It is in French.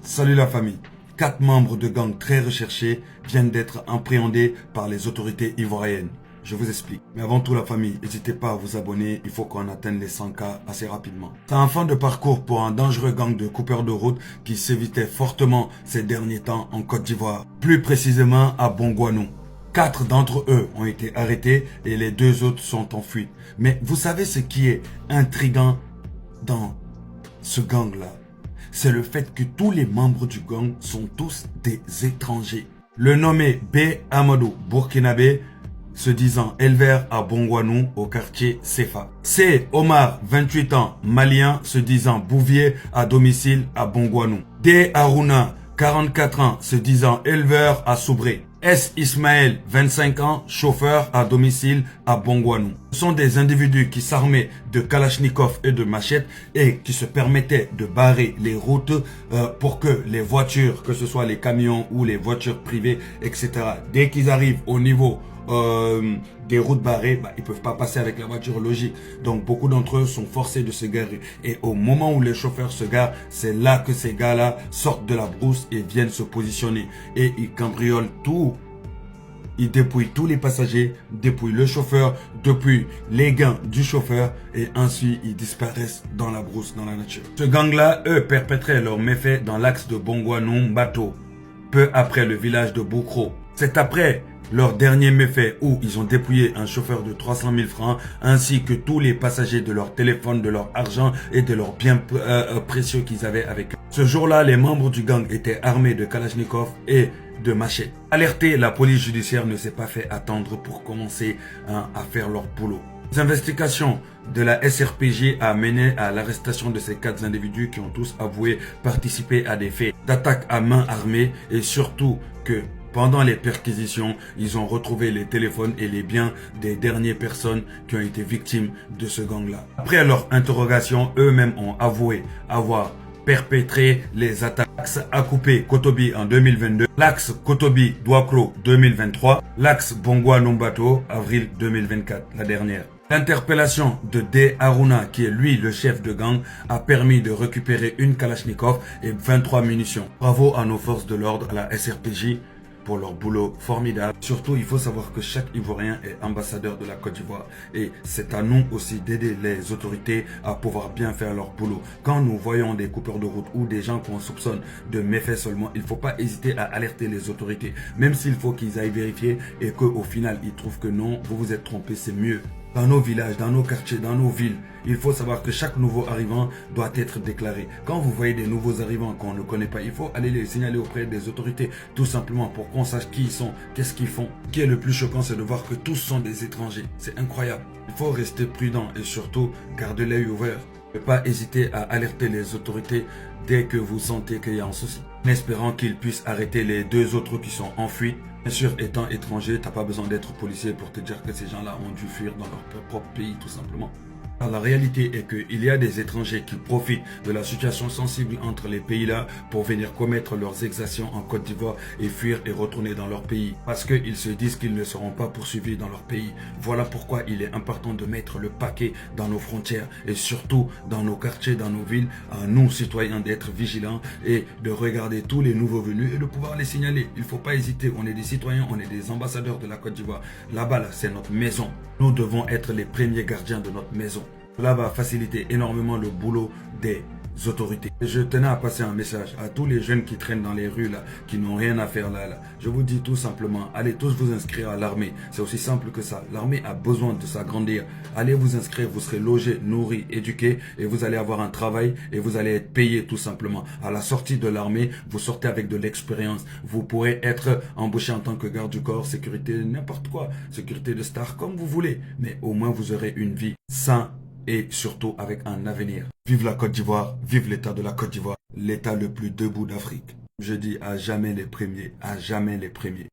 Salut la famille. 4 membres de gangs très recherchés viennent d'être appréhendés par les autorités ivoiriennes. Je vous explique. Mais avant tout la famille, n'hésitez pas à vous abonner, il faut qu'on atteigne les 100K assez rapidement. C'est un fin de parcours pour un dangereux gang de coupeurs de route qui s'évitait fortement ces derniers temps en Côte d'Ivoire. Plus précisément à Bongouanou. 4 d'entre eux ont été arrêtés et les 2 autres sont en fuite. Mais vous savez ce qui est intriguant dans ce gang-là? C'est le fait que tous les membres du gang sont tous des étrangers. Le nommé B. Amadou, burkinabé, se disant éleveur à Bongouanou au quartier Sefa. C. Omar, 28 ans, malien, se disant bouvier à domicile à Bongouanou. D. Aruna, 44 ans, se disant éleveur à Soubré. S. Ismaël, 25 ans, chauffeur à domicile à Bongouanou. Ce sont des individus qui s'armaient de kalachnikov et de machettes et qui se permettaient de barrer les routes pour que les voitures, que ce soit les camions ou les voitures privées, etc., dès qu'ils arrivent au niveau des routes barrées, ils peuvent pas passer avec la voiture logique. Donc beaucoup d'entre eux sont forcés de se garer. Et au moment où les chauffeurs se garent, c'est là que ces gars-là sortent de la brousse et viennent se positionner. Et ils cambriolent tout. Ils dépouillent tous les passagers, dépouillent le chauffeur, dépouillent les gains du chauffeur et ensuite ils disparaissent dans la brousse, dans la nature. Ce gang-là, eux, perpétraient leurs méfaits dans l'axe de Bongouanou-Bato, peu après le village de Boukro. C'est après leur dernier méfait où ils ont dépouillé un chauffeur de 300 000 francs ainsi que tous les passagers de leur téléphone, de leur argent et de leurs biens précieux qu'ils avaient avec eux. Ce jour-là, les membres du gang étaient armés de kalachnikov et de machettes. Alertés, la police judiciaire ne s'est pas fait attendre pour commencer à faire leur boulot. Les investigations de la SRPJ a mené à l'arrestation de ces 4 individus qui ont tous avoué participer à des faits d'attaque à main armée et surtout que pendant les perquisitions, ils ont retrouvé les téléphones et les biens des dernières personnes qui ont été victimes de ce gang-là. Après leur interrogation, eux-mêmes ont avoué avoir perpétré les attaques. L'axe Akupé-Kotobi en 2022, l'axe Kotobi-Douakro 2023, l'axe Bongouanou-Bato avril 2024, la dernière. L'interpellation de D. Aruna, qui est lui le chef de gang, a permis de récupérer une Kalachnikov et 23 munitions. Bravo à nos forces de l'ordre, à la SRPJ, pour leur boulot formidable. Surtout, il faut savoir que chaque Ivoirien est ambassadeur de la Côte d'Ivoire. Et c'est à nous aussi d'aider les autorités à pouvoir bien faire leur boulot. Quand nous voyons des coupeurs de route ou des gens qu'on soupçonne de méfaits seulement, il ne faut pas hésiter à alerter les autorités. Même s'il faut qu'ils aillent vérifier et qu'au final, ils trouvent que non, vous vous êtes trompé, c'est mieux. Dans nos villages, dans nos quartiers, dans nos villes, il faut savoir que chaque nouveau arrivant doit être déclaré. Quand vous voyez des nouveaux arrivants qu'on ne connaît pas, il faut aller les signaler auprès des autorités, tout simplement pour qu'on sache qui ils sont, qu'est-ce qu'ils font. Ce qui est le plus choquant, c'est de voir que tous sont des étrangers. C'est incroyable. Il faut rester prudent et surtout garder l'œil ouvert. Ne pas hésiter à alerter les autorités dès que vous sentez qu'il y a un souci. En espérant qu'ils puissent arrêter les 2 autres qui sont en fuite. Bien sûr, étant étranger, t'as pas besoin d'être policier pour te dire que ces gens-là ont dû fuir dans leur propre pays, tout simplement. Alors, la réalité est qu'il y a des étrangers qui profitent de la situation sensible entre les pays-là pour venir commettre leurs exactions en Côte d'Ivoire et fuir et retourner dans leur pays. Parce qu'ils se disent qu'ils ne seront pas poursuivis dans leur pays. Voilà pourquoi il est important de mettre le paquet dans nos frontières et surtout dans nos quartiers, dans nos villes, à nous citoyens d'être vigilants et de regarder tous les nouveaux venus et de pouvoir les signaler. Il ne faut pas hésiter, on est des citoyens, on est des ambassadeurs de la Côte d'Ivoire. Là-bas, là, c'est notre maison. Nous devons être les premiers gardiens de notre maison. Cela va faciliter énormément le boulot des autorités. Je tenais à passer un message à tous les jeunes qui traînent dans les rues là, qui n'ont rien à faire là. Je vous dis tout simplement, allez tous vous inscrire à l'armée. C'est aussi simple que ça. L'armée a besoin de s'agrandir. Allez vous inscrire, vous serez logé, nourri, éduqué et vous allez avoir un travail et vous allez être payé tout simplement. À la sortie de l'armée, vous sortez avec de l'expérience. Vous pourrez être embauché en tant que garde du corps, sécurité, n'importe quoi. Sécurité de star, comme vous voulez. Mais au moins vous aurez une vie saine et surtout avec un avenir. Vive la Côte d'Ivoire, vive l'État de la Côte d'Ivoire, l'État le plus debout d'Afrique. Je dis à jamais les premiers, à jamais les premiers.